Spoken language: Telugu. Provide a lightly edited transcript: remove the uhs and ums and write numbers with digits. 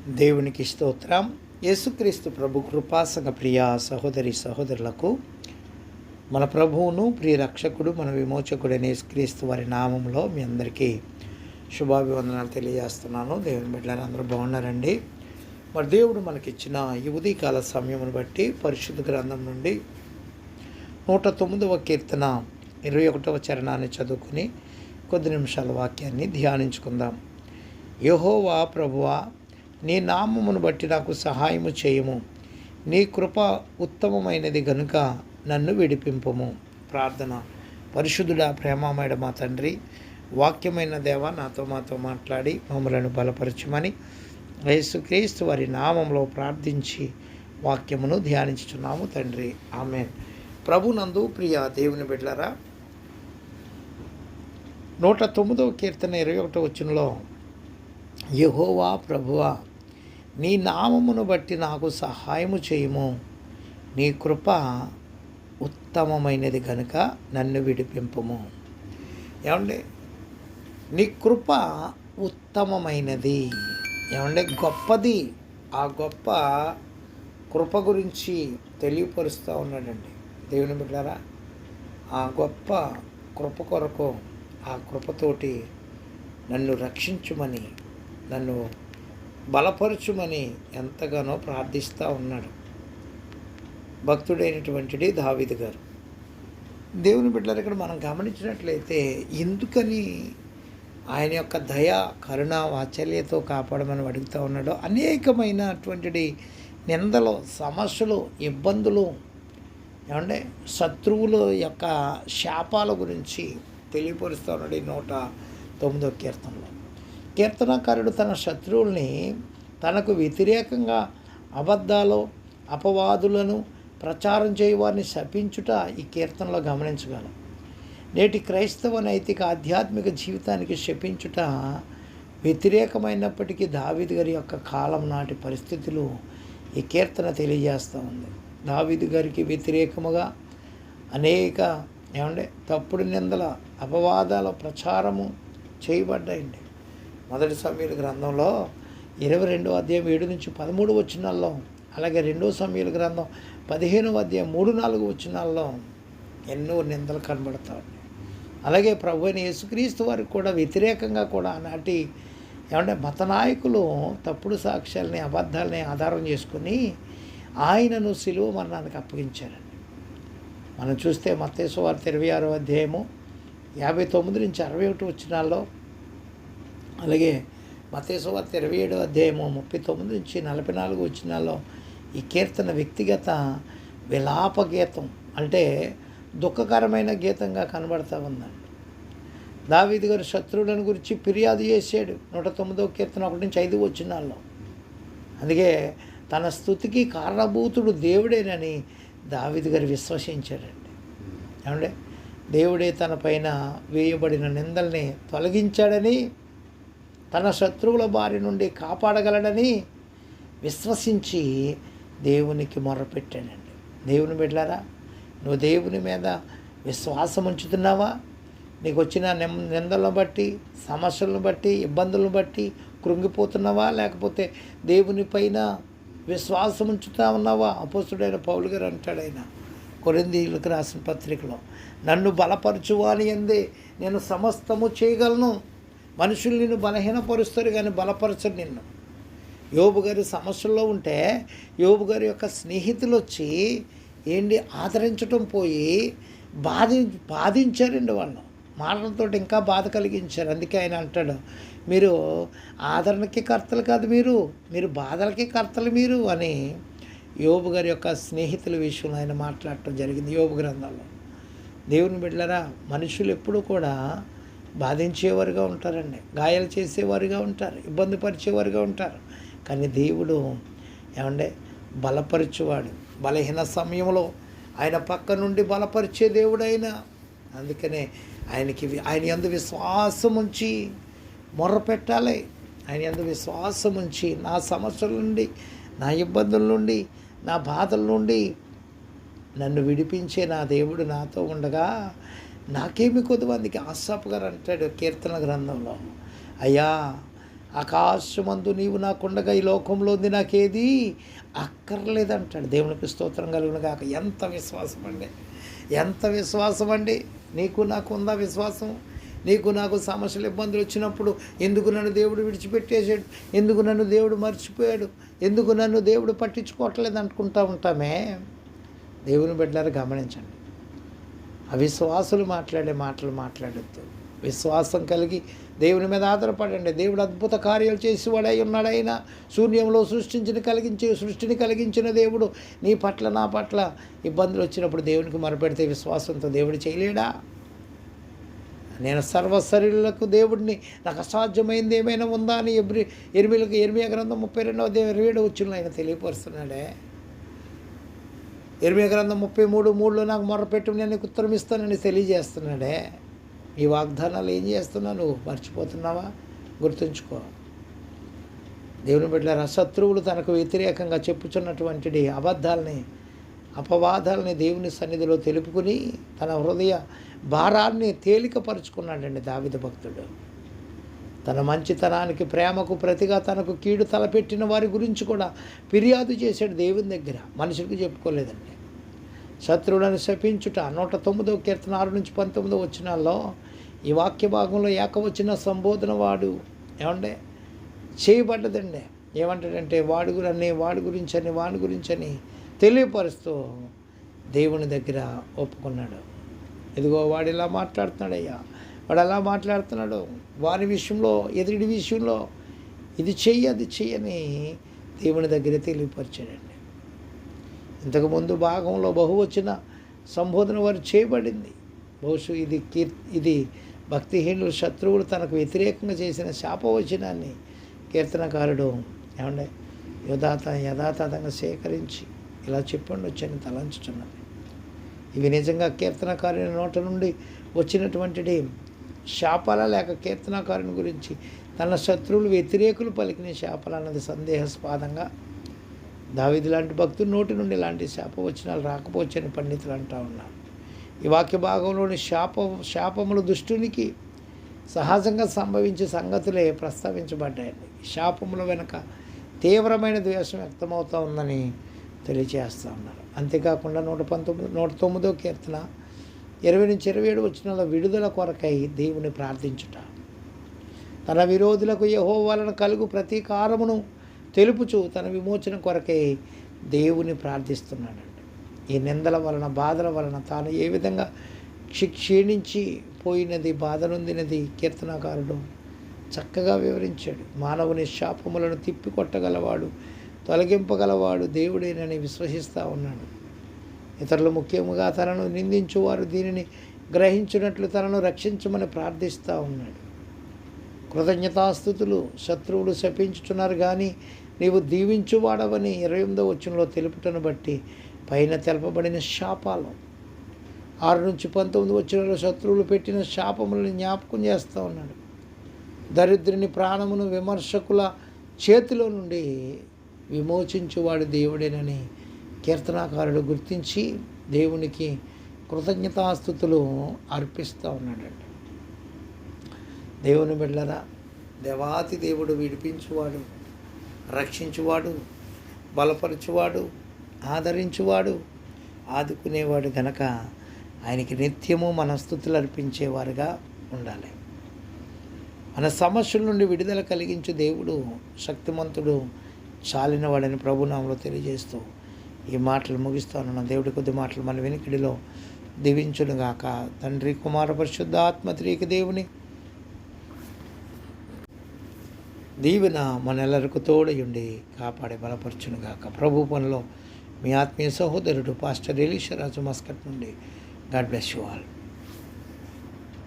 దేవునికి స్తోత్రం. యేసుక్రీస్తు ప్రభు కృపాసంగ ప్రియ సహోదరి సహోదరులకు మన ప్రభువును ప్రియ రక్షకుడు మన విమోచకుడైన యేసుక్రీస్తు వారి నామంలో మీ అందరికీ శుభాభివందనాలు తెలియజేస్తున్నాను. దేవుని బిడ్డలు అందరూ బాగున్నారండి. మరి దేవుడు మనకిచ్చిన ఈ ఉదయకాల సమయమును బట్టి పరిశుద్ధ గ్రంథం నుండి 109వ కీర్తన 21వ చరణాన్ని చదువుకుని కొద్ది నిమిషాల వాక్యాన్ని ధ్యానించుకుందాం. యెహోవా ప్రభువా, నీ నామమును బట్టి నాకు సహాయము చేయము. నీ కృప ఉత్తమమైనది గనుక నన్ను విడిపింపుము. ప్రార్థన. పరిశుద్ధుడా, ప్రేమమయుడ మా తండ్రి, వాక్యమైన దేవ నాతో మాతో మాట్లాడి మమ్మలను బలపరచుమని యేసుక్రీస్తు వారి నామంలో ప్రార్థించి వాక్యమును ధ్యానించుచున్నాము తండ్రి. ఆమేన్. ప్రభునందు ప్రియ దేవుని బిడ్డలారా, 109వ కీర్తన 21వ వచనంలో యెహోవా ప్రభువా, నీ నామమును బట్టి నాకు సహాయము చేయము. నీ కృప ఉత్తమమైనది కనుక నన్ను విడిపింపుము. ఏమండి, నీ కృప ఉత్తమమైనది, ఏమండి గొప్పది. ఆ గొప్ప కృప గురించి తెలియపరుస్తూ ఉన్నాడండి దేవుని బిడ్డలారా. ఆ గొప్ప కృప కొరకు, ఆ కృపతోటి నన్ను రక్షించుమని, నన్ను బలపరచుమని ఎంతగానో ప్రార్థిస్తూ ఉన్నాడు భక్తుడైనటువంటిది దావీదు గారు. దేవుని బిడ్డలు ఇక్కడ మనం గమనించినట్లయితే ఎందుకని ఆయన యొక్క దయ, కరుణ, వాత్సల్యతో కాపాడమని అడుగుతూ ఉన్నాడో, అనేకమైనటువంటి నిందలు, సమస్యలు, ఇబ్బందులు, ఏమంటే శత్రువుల యొక్క శాపాల గురించి తెలియపరుస్తూ ఉన్నాడు ఈ 109వ కీర్తనలో. కీర్తనకారుడు తన శత్రువుల్ని తనకు వ్యతిరేకంగా అబద్ధాలు, అపవాదులను ప్రచారం చేయవారిని శపించుట ఈ కీర్తనలో గమనించగలం. నేటి క్రైస్తవ నైతిక ఆధ్యాత్మిక జీవితానికి శపించుట వ్యతిరేకమైనప్పటికీ దావీదు గారి యొక్క కాలం నాటి పరిస్థితులు ఈ కీర్తన తెలియజేస్తూ ఉంది. దావీదు గారికి వ్యతిరేకముగా అనేక తప్పుడు నిందల, అపవాదాల ప్రచారము చేయబడ్డాయండి. మొదటి సమూయేలు గ్రంథంలో 22వ అధ్యాయం 7 నుంచి 13 వచనాల్లో, అలాగే 2వ సమూయేలు గ్రంథం 15వ అధ్యాయం 3-4 వచనాల్లో ఎన్నో నిందలు కనబడతా ఉన్నాయి. అలాగే ప్రభు అయిన యేసుక్రీస్తు వారికి కూడా వ్యతిరేకంగా కూడా ఆనాటి మత నాయకులు తప్పుడు సాక్ష్యాలని, అబద్ధాలని ఆధారం చేసుకుని ఆయనను సిలువ మరణానికి అప్పగించారండి. మనం చూస్తే మత్తయి సువార్త 26వ అధ్యాయము 59 నుంచి 61 వచనాల్లో, అలాగే మత్తయి సువార్త 27వ అధ్యాయము 39 నుంచి 44 వచనాల్లో ఈ కీర్తన వ్యక్తిగత విలాప గీతం, అంటే దుఃఖకరమైన గీతంగా కనబడతా ఉందండి. దావీదు గారు శత్రువులను గురించి ఫిర్యాదు చేశాడు 109వ కీర్తన 1 నుంచి 5 వచనాల్లో. అందుకే తన స్తుతికి కారణభూతుడు దేవుడేనని దావీదు గారు విశ్వసించాడండి. ఏమంటే దేవుడే తన పైన వేయబడిన నిందల్ని తొలగించాడని, తన శత్రువుల బారి నుండి కాపాడగలడని విశ్వసించి దేవునికి మొర్రపెట్టాడండి. దేవుని బిడ్డలారా, నువ్వు దేవుని మీద విశ్వాసం ఉంచుతున్నావా? నీకు వచ్చిన నిందలను బట్టి, సమస్యలను బట్టి, ఇబ్బందులను బట్టి కృంగిపోతున్నావా? లేకపోతే దేవుని పైన విశ్వాసం ఉంచుతా ఉన్నావా? అపోస్తుడైన పౌలు గారు అంటాడు, ఆయన కొరింథీయులకు రాసిన పత్రికలో, నన్ను బలపరచువాని యందే నేను సమస్తము చేయగలను. మనుషులు నిన్ను బలహీనపరుస్తారు కానీ బలపరచరు నిన్ను. యోబు గారి సమస్యల్లో ఉంటే యోబు గారి యొక్క స్నేహితులు వచ్చి ఆదరించడం పోయి బాధించారండి. వాళ్ళు మాటలతో ఇంకా బాధ కలిగించారు. అందుకే ఆయన అంటాడు, మీరు ఆదరణకి కర్తలు కాదు, మీరు బాధలకి కర్తలు మీరు అని యోబు గారి యొక్క స్నేహితుల విషయంలో ఆయన మాట్లాడటం జరిగింది యోబు గ్రంథంలో. దేవుని బిడ్డలారా, మనుషులు ఎప్పుడూ కూడా బాధించేవారుగా ఉంటారండి, గాయాలు చేసేవారుగా ఉంటారు, ఇబ్బంది పరిచేవారుగా ఉంటారు. కానీ దేవుడు బలపరిచేవాడు. బలహీన సమయంలో ఆయన పక్క నుండి బలపరిచే దేవుడు ఆయన. అందుకనే ఆయన యందు విశ్వాసం ఉంచి మొర్ర పెట్టాలి. ఆయన యందు విశ్వాసం ఉంచి నా సమస్యల నుండి, నా ఇబ్బందుల నుండి, నా బాధల నుండి నన్ను విడిపించే నా దేవుడు నాతో ఉండగా నాకేమి కొద్దువ. అందుకే ఆసాపు గారు అంటాడు కీర్తన గ్రంథంలో, అయ్యా ఆకాశమందు నీవు నాకుండగా ఈ లోకంలో ఉంది నాకేది అక్కర్లేదంటాడు. దేవునికి స్తోత్రం కలుగును గాక. ఎంత విశ్వాసం అండి, ఎంత విశ్వాసం అండి. నీకు నాకు ఉందా విశ్వాసం? నీకు నాకు సమస్యలు ఇబ్బందులు వచ్చినప్పుడు ఎందుకు నన్ను దేవుడు విడిచిపెట్టేశాడు, ఎందుకు నన్ను దేవుడు మర్చిపోయాడు, ఎందుకు నన్ను దేవుడు పట్టించుకోవట్లేదు అనుకుంటూ ఉంటామే. దేవుని బిడ్డలారా గమనించండి, అవిశ్వాసులు మాట్లాడే మాటలు మాట్లాడొద్దు. విశ్వాసం కలిగి దేవుని మీద ఆధారపడండి. దేవుడు అద్భుత కార్యాలు చేసేవాడై ఉన్నాడైనా శూన్యంలో సృష్టిని కలిగించిన దేవుడు నీ పట్ల నా పట్ల ఇబ్బందులు వచ్చినప్పుడు దేవునికి మొరపెడితే విశ్వాసంతో దేవుడు చేయలేడా? నేను సర్వశరీరులకు దేవుడిని, నాకు అసాధ్యమైంది ఏమైనా ఉందా అని ఇర్మియా గ్రంథం 32:27 వచ్చిన ఆయన తెలియపరుస్తున్నాడే. ఇర్మియా గ్రంథం 33:3 నాకు మొరపెట్టు నేను నీకు ఉత్తరం ఇస్తానని తెలియజేస్తున్నాడే. ఈ వాగ్దానాలు ఏం చేస్తున్నావు? నువ్వు మర్చిపోతున్నావా? గుర్తుంచుకో. దేవుని బిడ్డలారా, శత్రువులు తనకు వ్యతిరేకంగా చెప్పుచున్నటువంటి అబద్ధాలని, అపవాదాలని దేవుని సన్నిధిలో తెలుపుకుని తన హృదయ భారాన్ని తేలికపరుచుకున్నాడండి దావీదు భక్తుడు. తన మంచితనానికి, ప్రేమకు ప్రతిగా తనకు కీడు తలపెట్టిన వారి గురించి కూడా ఫిర్యాదు చేశాడు దేవుని దగ్గర. మనుషులకు చెప్పుకోలేదండి. శత్రువులను శపించుట 109వ కీర్తన 6-19 వచనాల్లో ఈ వాక్య భాగంలో ఏకవచన సంబోధన వాడు ఏమంటే చేయబడ్డదండి. ఏమంటాడంటే వాడి గురించని తెలియపరుస్తూ దేవుని దగ్గర ఒప్పుకున్నాడు. ఇదిగో వాడు ఇలా మాట్లాడుతున్నాడయ్యా, వాడు అలా మాట్లాడుతున్నాడు, వారి విషయంలో ఎదుటి విషయంలో ఇది చెయ్యి అది చెయ్యని దేవుని దగ్గర తెలియపరిచాడండి. ఇంతకుముందు భాగంలో బహువచన సంబోధన వారు చేయబడింది. బహుశా ఇది భక్తిహీనులు, శత్రువులు తనకు వ్యతిరేకంగా చేసిన శాపవచనాన్ని కీర్తనకారుడు ఏమంటే యథాతథంగా సేకరించి ఇలా చెప్పండి వచ్చని తలంచుతున్నది. ఇవి నిజంగా కీర్తనకారుని నోట నుండి వచ్చినటువంటి శాపాల లేక కీర్తనకారుని గురించి తన శత్రువులు వ్యతిరేకులు పలికిన శాపాలు అన్నది సందేహాస్పదంగా దావీదు లాంటి భక్తుల నోటి నుండి ఇలాంటి శాపవచనాలు రాకపోవచ్చని పండితులు అంటూ ఉన్నారు. ఈ వాక్య భాగంలోని శాపములు దుష్టునికి సహజంగా సంభవించే సంగతులే ప్రస్తావించబడ్డాయండి. శాపముల వెనుక తీవ్రమైన ద్వేషం వ్యక్తమవుతూ ఉందని తెలియజేస్తూ ఉన్నారు. అంతేకాకుండా 109వ కీర్తన 20-27 వచనాల విడుదల కొరకై దేవుని ప్రార్థించుట, తన విరోధులకు యెహోవా వలన కలుగు ప్రతీకారమును తెలుపుచు తన విమోచన కొరకై దేవుని ప్రార్థిస్తున్నాడండి. ఈ నిందల వలన, బాధల వలన తాను ఏ విధంగా క్షీణించి పోయినది, బాధ నొందినది కీర్తనకారుడు చక్కగా వివరించాడు. మానవుని శాపములను తిప్పికొట్టగలవాడు, తొలగింపగలవాడు దేవుడేనని విశ్వసిస్తూ ఉన్నాడు. ఇతరులు ముఖ్యముగా తనను నిందించువారు దీనిని గ్రహించినట్లు తనను రక్షించమని ప్రార్థిస్తూ ఉన్నాడు. కృతజ్ఞతాస్తుతులు. శత్రువులు శపించుతున్నారు కానీ నీవు దీవించువాడవని 28వ వచనంలో తెలుపుటను బట్టి పైన తెలపబడిన శాపాలు 6-19 వచనంలో శత్రువులు పెట్టిన శాపములను జ్ఞాపకం చేస్తూ ఉన్నాడు. దరిద్రుని ప్రాణమును విమర్శకుల చేతిలో నుండి విమోచించువాడు దేవుడేనని కీర్తనాకారుడు గుర్తించి దేవునికి కృతజ్ఞతాస్తుతులు అర్పిస్తూ ఉన్నాడండి. దేవుని బిడ్డలారా, దేవాతి దేవుడు విడిపించువాడు, రక్షించువాడు, బలపరచువాడు, ఆదరించువాడు, ఆదుకునేవాడు గనక ఆయనకి నిత్యము మన స్తుతులు అర్పించేవారుగా ఉండాలి. మన సమస్యల నుండి విడుదల కలిగించు దేవుడు శక్తిమంతుడు, చాలినవాడని ప్రభునామంలో తెలియజేస్తూ ఈ మాటలు ముగిస్తాను. దేవుడి కొద్ది మాటలు మన వెనుకడిలో దీవించునుగాక. తండ్రి, కుమార, పరిశుద్ధ ఆత్మ త్రియేక దేవుని దీవెన మనెల్లరకు తోడయుండి కాపాడే బలపరచునుగాక. ప్రభు పనిలో మీ ఆత్మీయ సహోదరుడు పాస్టర్ ఎలీషా రాజు మస్కట్ నుండి. God bless you all.